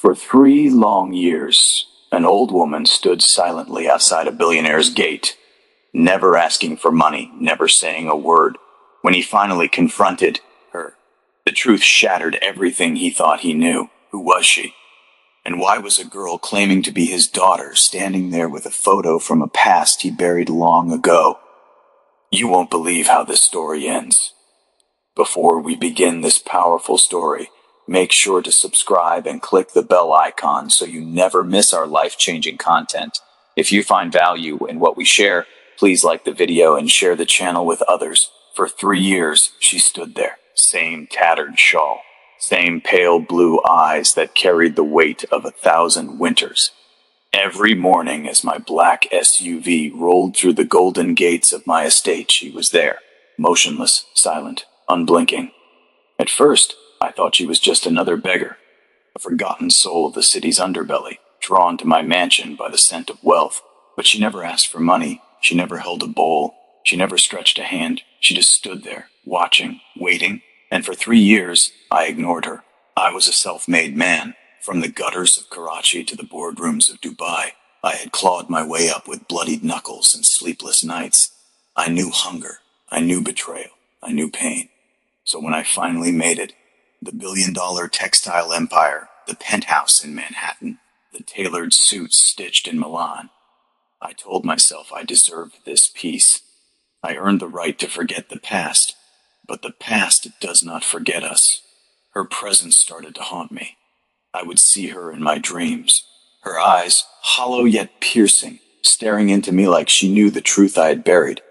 For 3 long years, an old woman stood silently outside a billionaire's gate, never asking for money, never saying a word. When he finally confronted her, the truth shattered everything he thought he knew. Who was she? And why was a girl claiming to be his daughter standing there with a photo from a past he buried long ago? You won't believe how this story ends. Before we begin this powerful story, make sure to subscribe and click the bell icon so you never miss our life-changing content. If you find value in what we share, please like the video and share the channel with others. For 3 years, she stood there. Same tattered shawl. Same pale blue eyes that carried the weight of 1,000 winters. Every morning as my black SUV rolled through the golden gates of my estate, she was there. Motionless, silent, unblinking. At first, I thought she was just another beggar. A forgotten soul of the city's underbelly, drawn to my mansion by the scent of wealth. But she never asked for money. She never held a bowl. She never stretched a hand. She just stood there, watching, waiting. And for 3 years, I ignored her. I was a self-made man. From the gutters of Karachi to the boardrooms of Dubai, I had clawed my way up with bloodied knuckles and sleepless nights. I knew hunger. I knew betrayal. I knew pain. So when I finally made it, the billion-dollar textile empire, the penthouse in Manhattan, the tailored suits stitched in Milan, I told myself I deserved this peace. I earned the right to forget the past, but the past does not forget us. Her presence started to haunt me. I would see her in my dreams, her eyes, hollow yet piercing, staring into me like she knew the truth I had buried.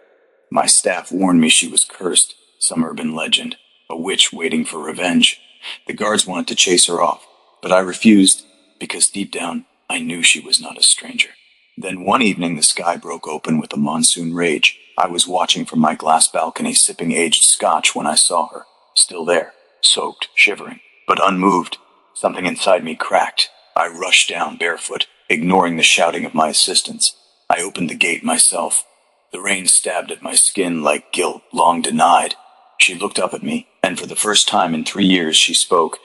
My staff warned me she was cursed, some urban legend, a witch waiting for revenge. The guards wanted to chase her off, but I refused, because deep down, I knew she was not a stranger. Then one evening the sky broke open with a monsoon rage. I was watching from my glass balcony sipping aged scotch when I saw her, still there, soaked, shivering, but unmoved. Something inside me cracked. I rushed down barefoot, ignoring the shouting of my assistants. I opened the gate myself. The rain stabbed at my skin like guilt long denied. She looked up at me, and for the first time in 3 years she spoke.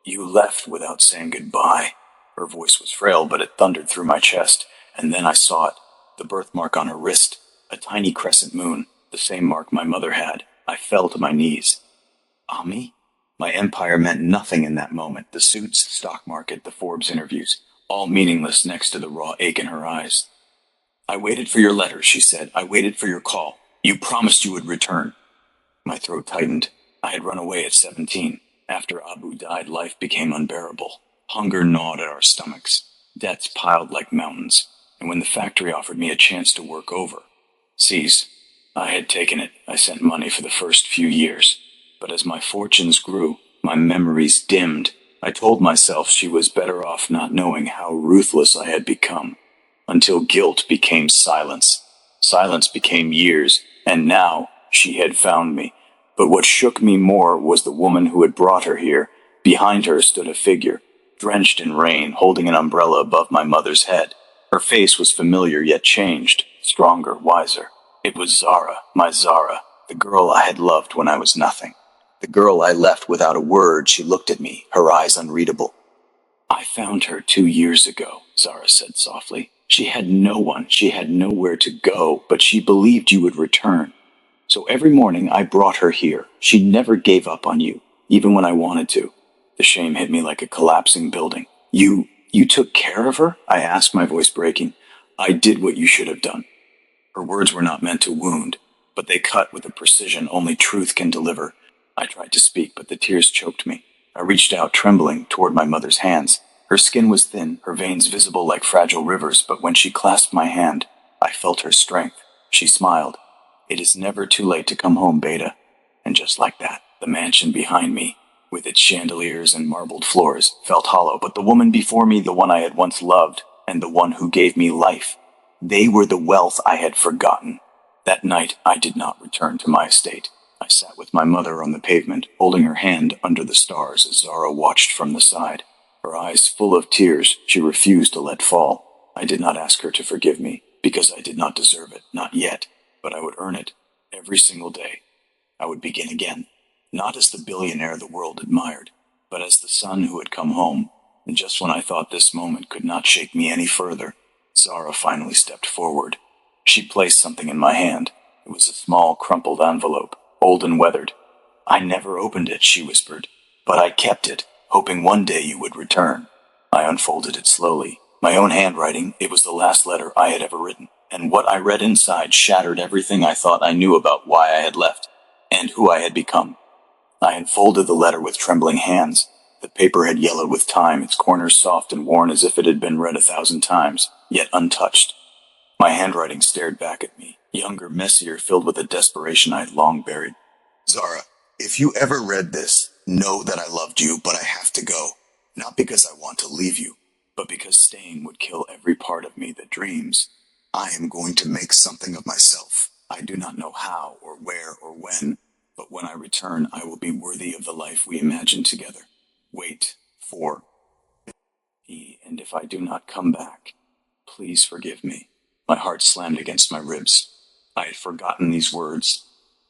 "You left without saying goodbye." Her voice was frail, but it thundered through my chest. And then I saw it, the birthmark on her wrist, a tiny crescent moon, the same mark my mother had. I fell to my knees. Ami? My empire meant nothing in that moment. The suits, the stock market, the Forbes interviews, all meaningless next to the raw ache in her eyes. "I waited for your letter," she said. "I waited for your call. You promised you would return." My throat tightened. I had run away at 17. After Abu died, life became unbearable. Hunger gnawed at our stomachs. Debts piled like mountains. And when the factory offered me a chance to work over, I had taken it. I sent money for the first few years. But as my fortunes grew, my memories dimmed. I told myself she was better off not knowing how ruthless I had become. Until guilt became silence. Silence became years, and now she had found me. But what shook me more was the woman who had brought her here. Behind her stood a figure, drenched in rain, holding an umbrella above my mother's head. Her face was familiar yet changed, stronger, wiser. It was Zara, my Zara, the girl I had loved when I was nothing. The girl I left without a word. She looked at me, her eyes unreadable. "I found her 2 years ago," Zara said softly. "She had no one, she had nowhere to go, but she believed you would return. So every morning I brought her here. She never gave up on you, even when I wanted to." The shame hit me like a collapsing building. You took care of her?" I asked, my voice breaking. "I did what you should have done." Her words were not meant to wound, but they cut with a precision only truth can deliver. I tried to speak, but the tears choked me. I reached out, trembling, toward my mother's hands. Her skin was thin, her veins visible like fragile rivers, but when she clasped my hand, I felt her strength. She smiled. "It is never too late to come home, Beta." And just like that, the mansion behind me, with its chandeliers and marbled floors, felt hollow. But the woman before me, the one I had once loved, and the one who gave me life, they were the wealth I had forgotten. That night, I did not return to my estate. I sat with my mother on the pavement, holding her hand under the stars as Zara watched from the side. Her eyes full of tears, she refused to let fall. I did not ask her to forgive me, because I did not deserve it, not yet, but I would earn it every single day. I would begin again, not as the billionaire the world admired, but as the son who had come home, And just when I thought this moment could not shake me any further, Zara finally stepped forward. She placed something in my hand. It was a small, crumpled envelope, old and weathered. "I never opened it," she whispered, "but I kept it, hoping one day you would return." I unfolded it slowly. My own handwriting, it was the last letter I had ever written, and what I read inside shattered everything I thought I knew about why I had left, and who I had become. I unfolded the letter with trembling hands. The paper had yellowed with time, its corners soft and worn as if it had been read 1,000 times, yet untouched. My handwriting stared back at me, younger, messier, filled with a desperation I had long buried. "Zara, if you ever read this, know that I loved you, but I have to go. Not because I want to leave you, but because staying would kill every part of me that dreams. I am going to make something of myself. I do not know how or where or when, but when I return, I will be worthy of the life we imagined together. Wait for me, and if I do not come back, please forgive me." My heart slammed against my ribs. I had forgotten these words.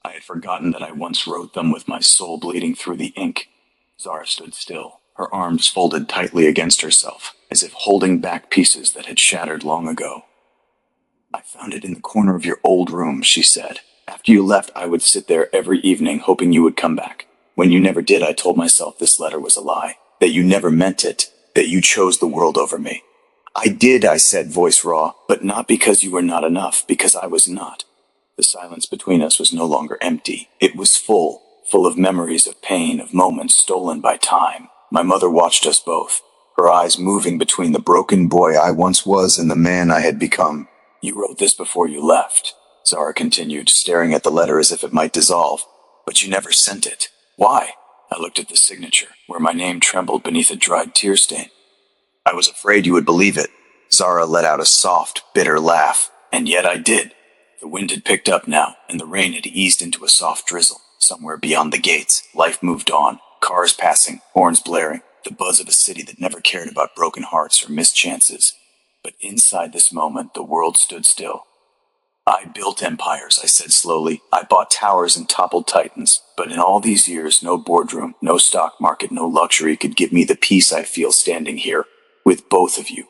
I had forgotten that I once wrote them with my soul bleeding through the ink. Zara stood still, her arms folded tightly against herself, as if holding back pieces that had shattered long ago. "I found it in the corner of your old room," she said. "After you left, I would sit there every evening, hoping you would come back. When you never did, I told myself this letter was a lie, that you never meant it, that you chose the world over me. I did," I said, voice raw, "but not because you were not enough, because I was not." The silence between us was no longer empty. It was full of memories of pain, of moments stolen by time. My mother watched us both, her eyes moving between the broken boy I once was and the man I had become. "You wrote this before you left," Zara continued, staring at the letter as if it might dissolve. "But you never sent it. Why?" I looked at the signature, where my name trembled beneath a dried tear stain. "I was afraid you would believe it." Zara let out a soft, bitter laugh. "And yet I did." The wind had picked up now, and the rain had eased into a soft drizzle. Somewhere beyond the gates, life moved on, cars passing, horns blaring, the buzz of a city that never cared about broken hearts or missed chances. But inside this moment, the world stood still. "I built empires," I said slowly. "I bought towers and toppled titans. But in all these years, no boardroom, no stock market, no luxury could give me the peace I feel standing here, with both of you."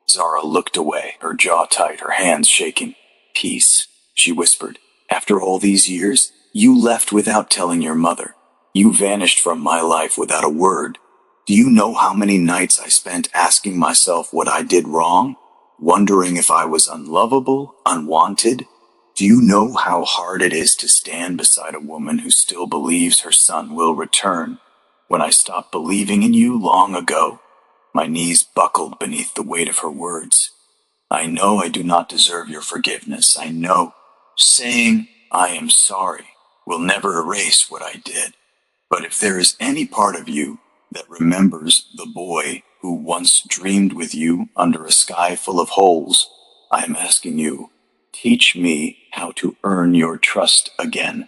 Zara looked away, her jaw tight, her hands shaking. "Peace," she whispered. "After all these years, you left without telling your mother. You vanished from my life without a word. Do you know how many nights I spent asking myself what I did wrong? Wondering if I was unlovable, unwanted? Do you know how hard it is to stand beside a woman who still believes her son will return? When I stopped believing in you long ago, my knees buckled beneath the weight of her words. I know I do not deserve your forgiveness. I know saying I am sorry will never erase what I did. But if there is any part of you that remembers the boy who once dreamed with you under a sky full of holes, I am asking you, teach me how to earn your trust again."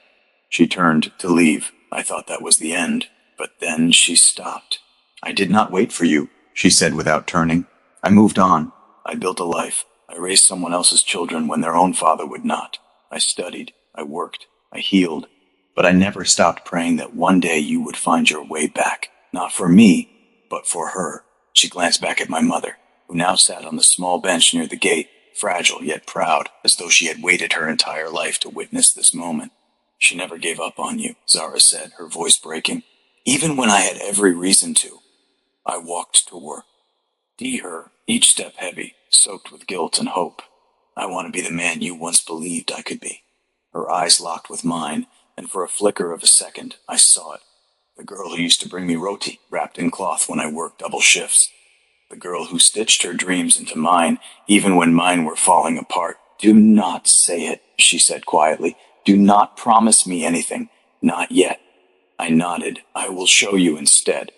She turned to leave. I thought that was the end, but then she stopped. "I did not wait for you," she said without turning. "I moved on. I built a life. I raised someone else's children when their own father would not. I studied. I worked. I healed. But I never stopped praying that one day you would find your way back. Not for me, but for her." She glanced back at my mother, who now sat on the small bench near the gate, fragile yet proud, as though she had waited her entire life to witness this moment. "She never gave up on you," Zara said, her voice breaking. "Even when I had every reason to." I walked to work. Her, each step heavy, soaked with guilt and hope. "I want to be the man you once believed I could be." Her eyes locked with mine, and for a flicker of a second, I saw it. The girl who used to bring me roti, wrapped in cloth when I worked double shifts. The girl who stitched her dreams into mine, even when mine were falling apart. "Do not say it," she said quietly. "Do not promise me anything. Not yet." I nodded. "I will show you instead."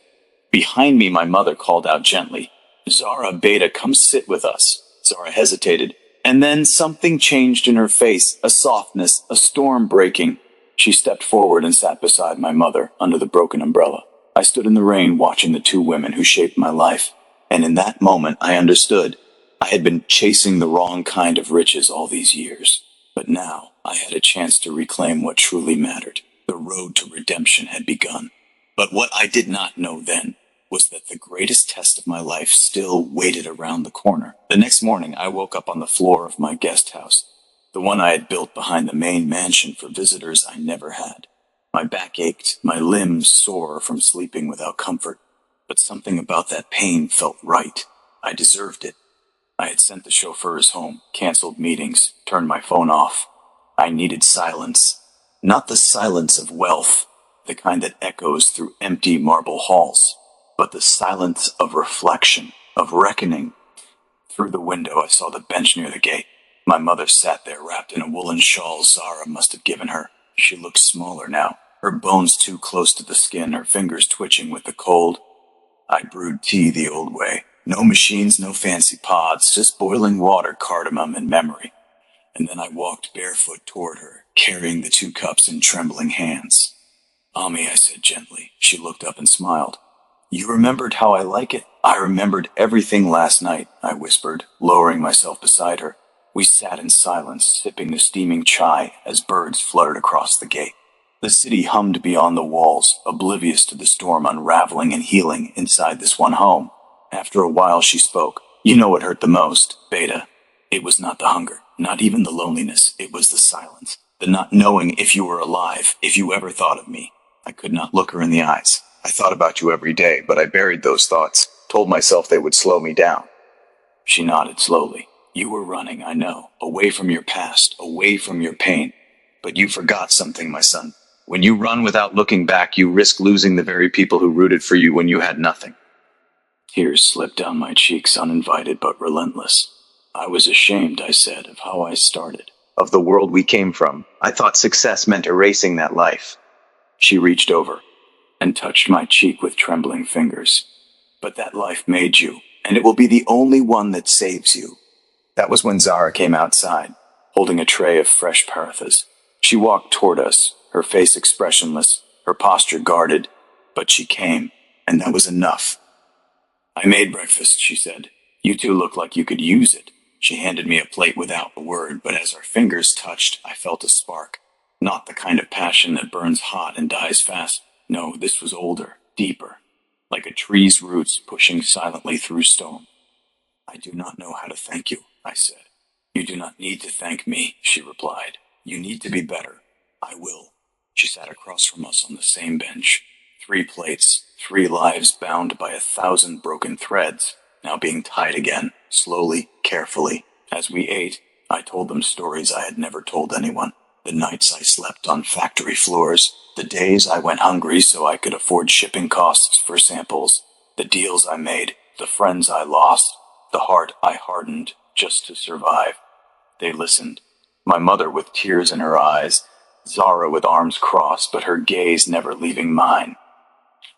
Behind me, my mother called out gently, "Zara Beta, come sit with us." Zara hesitated, and then something changed in her face, a softness, a storm breaking. She stepped forward and sat beside my mother, under the broken umbrella. I stood in the rain watching the two women who shaped my life, and in that moment I understood. I had been chasing the wrong kind of riches all these years, but now I had a chance to reclaim what truly mattered. The road to redemption had begun. But what I did not know then was that the greatest test of my life still waited around the corner. The next morning, I woke up on the floor of my guest house, the one I had built behind the main mansion for visitors I never had. My back ached, my limbs sore from sleeping without comfort, but something about that pain felt right. I deserved it. I had sent the chauffeurs home, canceled meetings, turned my phone off. I needed silence. Not the silence of wealth, the kind that echoes through empty marble halls, but the silence of reflection, of reckoning. Through the window, I saw the bench near the gate. My mother sat there wrapped in a woolen shawl Zara must have given her. She looked smaller now, her bones too close to the skin, her fingers twitching with the cold. I brewed tea the old way. No machines, no fancy pods, just boiling water, cardamom, and memory. And then I walked barefoot toward her, carrying the 2 cups in trembling hands. "Ami," I said gently. She looked up and smiled. "You remembered how I like it?" "I remembered everything last night," I whispered, lowering myself beside her. We sat in silence, sipping the steaming chai as birds fluttered across the gate. The city hummed beyond the walls, oblivious to the storm unraveling and healing inside this one home. After a while she spoke. "You know what hurt the most, Beta. It was not the hunger, not even the loneliness. It was the silence. The not knowing if you were alive, if you ever thought of me." I could not look her in the eyes. "I thought about you every day, but I buried those thoughts, told myself they would slow me down." She nodded slowly. "You were running, I know, away from your past, away from your pain. But you forgot something, my son. When you run without looking back, you risk losing the very people who rooted for you when you had nothing." Tears slipped down my cheeks, uninvited but relentless. "I was ashamed," I said, "of how I started, of the world we came from. I thought success meant erasing that life." She reached over and touched my cheek with trembling fingers. "But that life made you, and it will be the only one that saves you." That was when Zara came outside, holding a tray of fresh parathas. She walked toward us, her face expressionless, her posture guarded, but she came, and that was enough. "I made breakfast," she said. "You two look like you could use it." She handed me a plate without a word, but as our fingers touched, I felt a spark. Not the kind of passion that burns hot and dies fast. No, this was older, deeper, like a tree's roots pushing silently through stone. "I do not know how to thank you," I said. "You do not need to thank me," she replied. "You need to be better." "I will." She sat across from us on the same bench. 3 plates, 3 lives bound by 1,000 broken threads, now being tied again, slowly, carefully. As we ate, I told them stories I had never told anyone. The nights I slept on factory floors, the days I went hungry so I could afford shipping costs for samples, the deals I made, the friends I lost, the heart I hardened just to survive. They listened. My mother with tears in her eyes, Zara with arms crossed, but her gaze never leaving mine.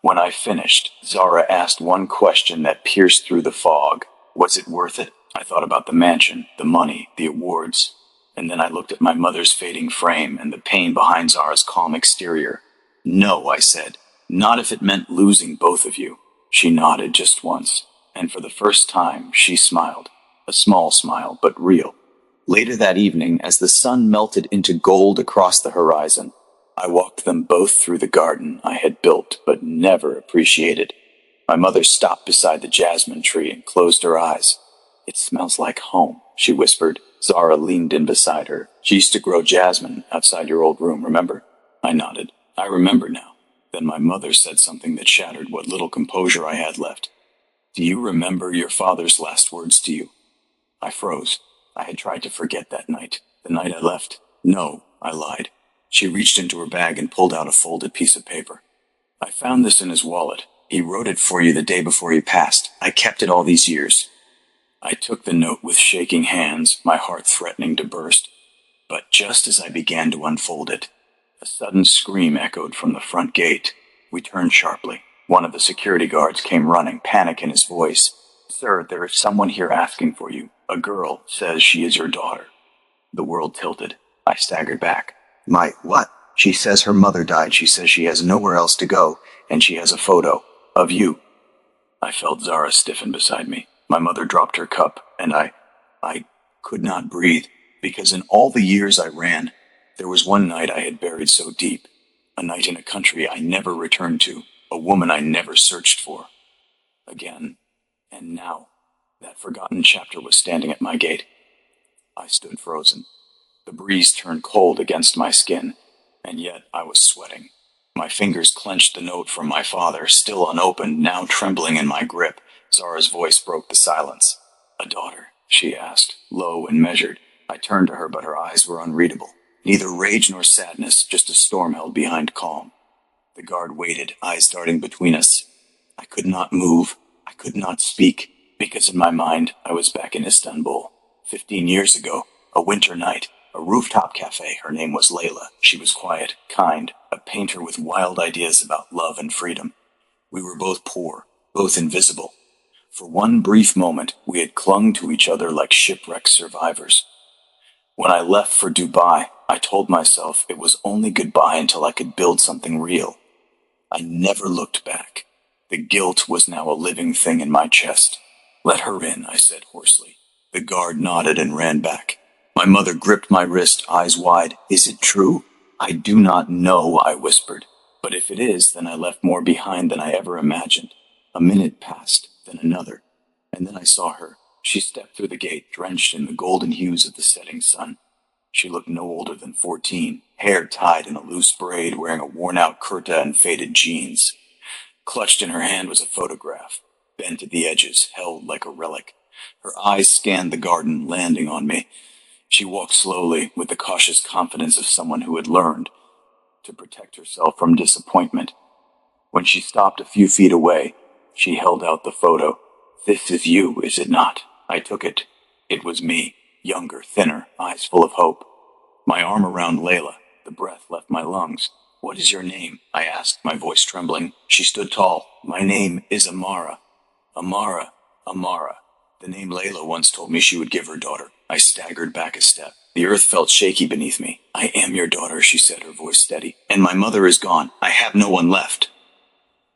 When I finished, Zara asked one question that pierced through the fog. Was it worth it? I thought about the mansion, the money, the awards. And then I looked at my mother's fading frame and the pain behind Zara's calm exterior. "No," I said. "Not if it meant losing both of you." She nodded just once, and for the first time she smiled. A small smile, but real. Later that evening, as the sun melted into gold across the horizon, I walked them both through the garden I had built but never appreciated. My mother stopped beside the jasmine tree and closed her eyes. "It smells like home," she whispered. Zara leaned in beside her. "She used to grow jasmine outside your old room, remember?" I nodded. "I remember now." Then my mother said something that shattered what little composure I had left. "Do you remember your father's last words to you?" I froze. I had tried to forget that night. The night I left. "No," I lied. She reached into her bag and pulled out a folded piece of paper. "I found this in his wallet. He wrote it for you the day before he passed. I kept it all these years." I took the note with shaking hands, my heart threatening to burst. But just as I began to unfold it, a sudden scream echoed from the front gate. We turned sharply. One of the security guards came running, panic in his voice. "Sir, there is someone here asking for you. A girl says she is your daughter." The world tilted. I staggered back. "My what?" "She says her mother died. She says she has nowhere else to go, and she has a photo of you." I felt Zara stiffen beside me. My mother dropped her cup, and I could not breathe, because in all the years I ran, there was one night I had buried so deep, a night in a country I never returned to, a woman I never searched for. Again. And now, that forgotten chapter was standing at my gate. I stood frozen. The breeze turned cold against my skin, and yet I was sweating. My fingers clenched the note from my father, still unopened, now trembling in my grip. Zara's voice broke the silence. "A daughter?" she asked, low and measured. I turned to her, but her eyes were unreadable. Neither rage nor sadness, just a storm held behind calm. The guard waited, eyes darting between us. I could not move. I could not speak, because in my mind I was back in Istanbul. 15 years ago, a winter night, a rooftop cafe. Her name was Layla. She was quiet, kind, a painter with wild ideas about love and freedom. We were both poor, both invisible. For one brief moment, we had clung to each other like shipwreck survivors. When I left for Dubai, I told myself it was only goodbye until I could build something real. I never looked back. The guilt was now a living thing in my chest. "Let her in," I said hoarsely. The guard nodded and ran back. My mother gripped my wrist, eyes wide. "Is it true?" "I do not know," I whispered. "But if it is, then I left more behind than I ever imagined." A minute passed, then another, and then I saw her. She stepped through the gate, drenched in the golden hues of the setting sun. She looked no older than 14, hair tied in a loose braid, wearing a worn-out kurta and faded jeans. Clutched in her hand was a photograph, bent at the edges, held like a relic. Her eyes scanned the garden, landing on me. She walked slowly, with the cautious confidence of someone who had learned to protect herself from disappointment. When she stopped a few feet away, she held out the photo. "This is you, is it not?" I took it. It was me, younger, thinner, eyes full of hope. My arm around Layla, the breath left my lungs. "What is your name?" I asked, my voice trembling. She stood tall. "My name is Amara." Amara. The name Layla once told me she would give her daughter. I staggered back a step. The earth felt shaky beneath me. "I am your daughter," she said, her voice steady. "And my mother is gone. I have no one left."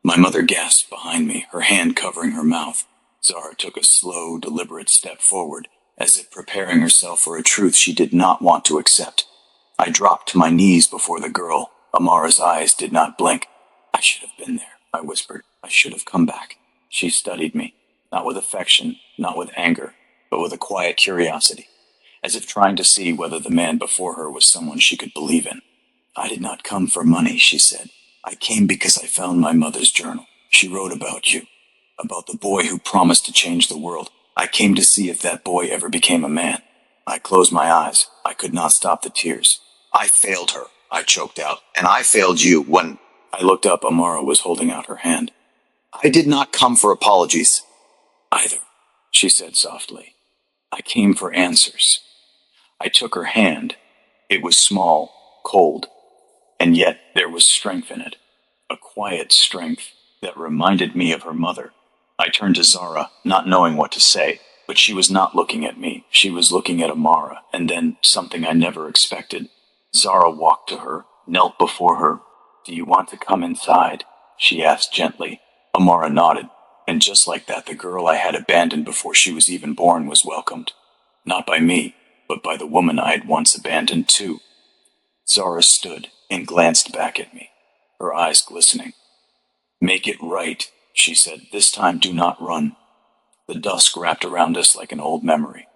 My mother gasped behind me, her hand covering her mouth. Zara took a slow, deliberate step forward, as if preparing herself for a truth she did not want to accept. I dropped to my knees before the girl. Amara's eyes did not blink. "I should have been there," I whispered. "I should have come back." She studied me, not with affection, not with anger, but with a quiet curiosity, as if trying to see whether the man before her was someone she could believe in. "I did not come for money," she said. "I came because I found my mother's journal. She wrote about you, about the boy who promised to change the world. I came to see if that boy ever became a man." I closed my eyes. I could not stop the tears. "I failed her," I choked out. "And I failed you when—" I looked up. Amara was holding out her hand. "I did not come for apologies." "Either," she said softly. "I came for answers." I took her hand. It was small, cold, and yet there was strength in it. A quiet strength that reminded me of her mother. I turned to Zara, not knowing what to say, but she was not looking at me. She was looking at Amara, and then something I never expected. Zara walked to her, knelt before her. "Do you want to come inside?" she asked gently. Amara nodded, and just like that, the girl I had abandoned before she was even born was welcomed. Not by me, but by the woman I had once abandoned too. Zara stood and glanced back at me, her eyes glistening. "Make it right," she said. "This time do not run." The dusk wrapped around us like an old memory.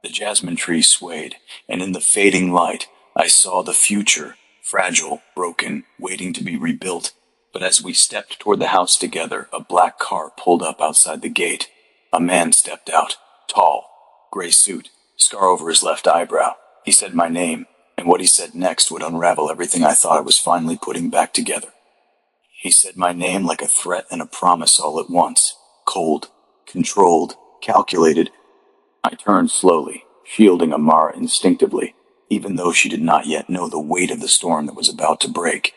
The jasmine tree swayed, and in the fading light, I saw the future, fragile, broken, waiting to be rebuilt. But as we stepped toward the house together, a black car pulled up outside the gate. A man stepped out, tall, gray suit, scar over his left eyebrow. He said my name, and what he said next would unravel everything I thought I was finally putting back together. He said my name like a threat and a promise all at once. Cold, controlled, calculated. I turned slowly, shielding Amara instinctively, even though she did not yet know the weight of the storm that was about to break.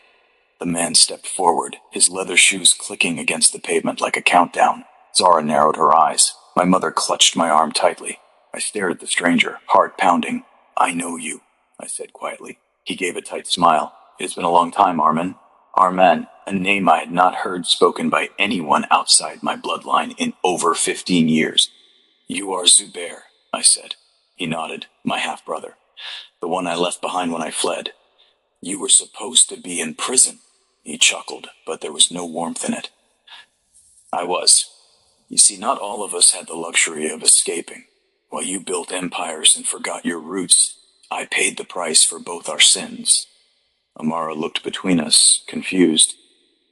The man stepped forward, his leather shoes clicking against the pavement like a countdown. Zara narrowed her eyes. My mother clutched my arm tightly. I stared at the stranger, heart pounding. "I know you," I said quietly. He gave a tight smile. "It has been a long time, Arman." Arman, a name I had not heard spoken by anyone outside my bloodline in over 15 years. "You are Zubair," I said. He nodded. "My half-brother. The one I left behind when I fled." "You were supposed to be in prison." He chuckled, but there was no warmth in it. "I was. You see, not all of us had the luxury of escaping. While you built empires and forgot your roots, I paid the price for both our sins. Amara looked between us, confused.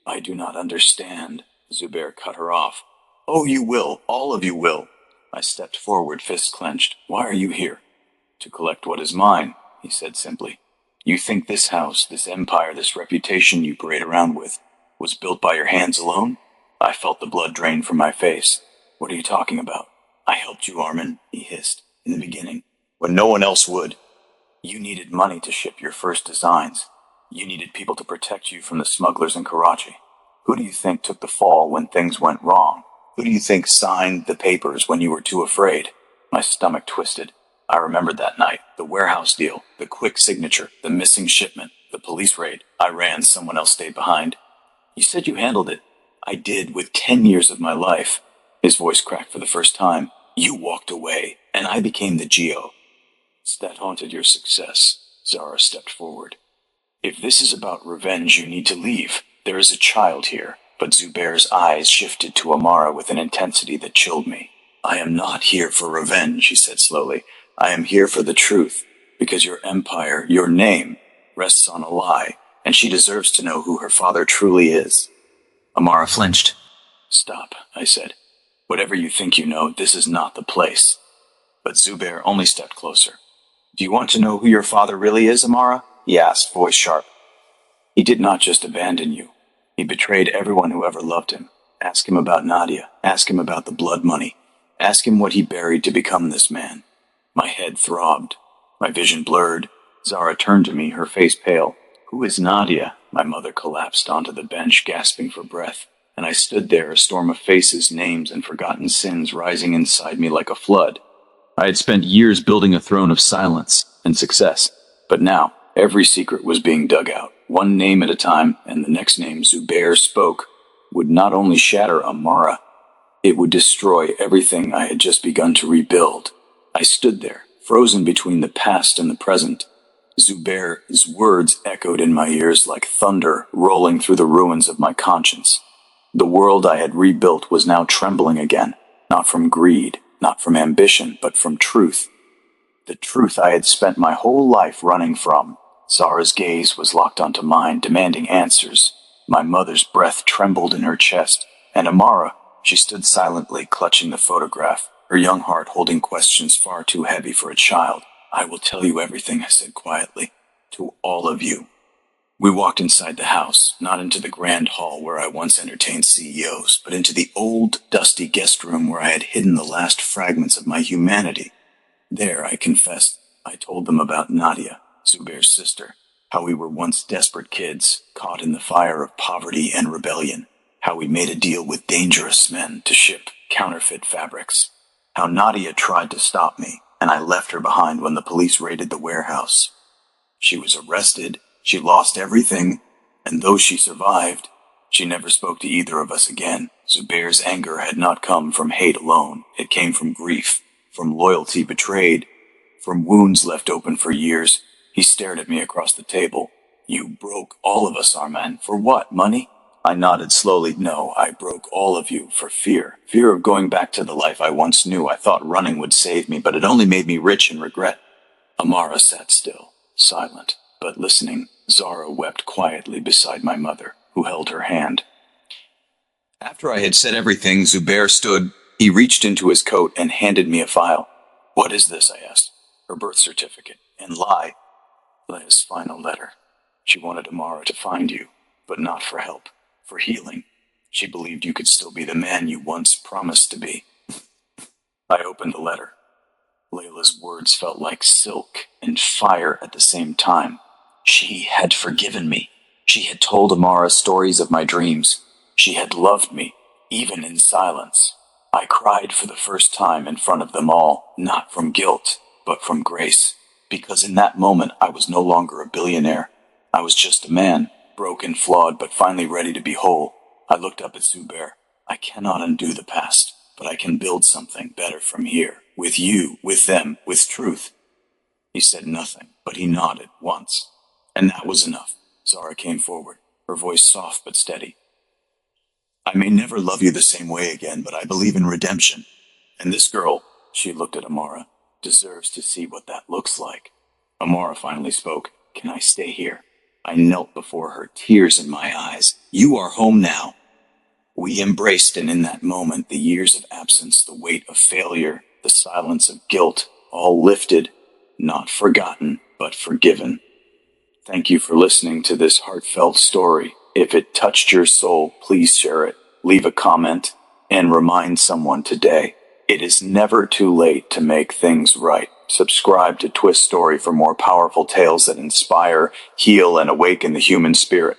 I do not understand. Zubair cut her off. Oh, you will. All of you will. I stepped forward, fists clenched. Why are you here? To collect what is mine, he said simply. You think this house, this empire, this reputation you parade around with, was built by your hands alone? I felt the blood drain from my face. What are you talking about? I helped you, Armin, he hissed, in the beginning, when no one else would. You needed money to ship your first designs. You needed people to protect you from the smugglers in Karachi. Who do you think took the fall when things went wrong? Who do you think signed the papers when you were too afraid? My stomach twisted. I remembered that night, the warehouse deal, the quick signature, the missing shipment, the police raid. I ran, someone else stayed behind. You said you handled it. I did, with 10 years of my life. His voice cracked for the first time. You walked away, and I became the Geo. That haunted your success. Zara stepped forward. If this is about revenge, you need to leave. There is a child here. But Zubair's eyes shifted to Amara with an intensity that chilled me. I am not here for revenge, he said slowly. I am here for the truth, because your empire, your name, rests on a lie, and she deserves to know who her father truly is. Amara flinched. Stop, I said. Whatever you think you know, this is not the place. But Zubair only stepped closer. Do you want to know who your father really is, Amara? He asked, voice sharp. He did not just abandon you. He betrayed everyone who ever loved him. Ask him about Nadia. Ask him about the blood money. Ask him what he buried to become this man. My head throbbed. My vision blurred. Zara turned to me, her face pale. Who is Nadia? My mother collapsed onto the bench, gasping for breath. And I stood there, a storm of faces, names, and forgotten sins rising inside me like a flood. I had spent years building a throne of silence and success. But now, every secret was being dug out, one name at a time, and the next name Zubair spoke would not only shatter Amara, it would destroy everything I had just begun to rebuild. I stood there, frozen between the past and the present. Zubair's words echoed in my ears like thunder rolling through the ruins of my conscience. The world I had rebuilt was now trembling again, not from greed, not from ambition, but from truth. The truth I had spent my whole life running from. Zara's gaze was locked onto mine, demanding answers. My mother's breath trembled in her chest, and Amara, she stood silently, clutching the photograph, her young heart holding questions far too heavy for a child. I will tell you everything, I said quietly, to all of you. We walked inside the house, not into the grand hall where I once entertained CEOs, but into the old, dusty guest room where I had hidden the last fragments of my humanity. There, I confessed, I told them about Nadia, Zubair's sister, how we were once desperate kids, caught in the fire of poverty and rebellion, how we made a deal with dangerous men to ship counterfeit fabrics, how Nadia tried to stop me, and I left her behind when the police raided the warehouse. She was arrested, she lost everything, and though she survived, she never spoke to either of us again. Zubair's anger had not come from hate alone, it came from grief, from loyalty betrayed, from wounds left open for years. He stared at me across the table. You broke all of us, Arman. For what, money? I nodded slowly. No, I broke all of you for fear. Fear of going back to the life I once knew. I thought running would save me, but it only made me rich in regret. Amara sat still, silent, but listening. Zara wept quietly beside my mother, who held her hand. After I had said everything, Zubair stood. He reached into his coat and handed me a file. What is this? I asked. Her birth certificate. And lie. Leia's final letter. She wanted Amara to find you, but not for help, for healing. She believed you could still be the man you once promised to be. I opened the letter. Layla's words felt like silk and fire at the same time. She had forgiven me. She had told Amara stories of my dreams. She had loved me, even in silence. I cried for the first time in front of them all, not from guilt, but from grace. Because in that moment, I was no longer a billionaire. I was just a man, broken, flawed, but finally ready to be whole. I looked up at Zubair. I cannot undo the past, but I can build something better from here. With you, with them, with truth. He said nothing, but he nodded once. And that was enough. Zara came forward, her voice soft but steady. I may never love you the same way again, but I believe in redemption. And this girl, she looked at Amara, deserves to see what that looks like. Amara finally spoke. Can I stay here? I knelt before her, tears in my eyes. You are home now. We embraced, and in that moment, the years of absence, the weight of failure, the silence of guilt, all lifted, not forgotten, but forgiven. Thank you for listening to this heartfelt story. If it touched your soul, please share it, leave a comment, and remind someone today. It is never too late to make things right. Subscribe to Twist Story for more powerful tales that inspire, heal, and awaken the human spirit.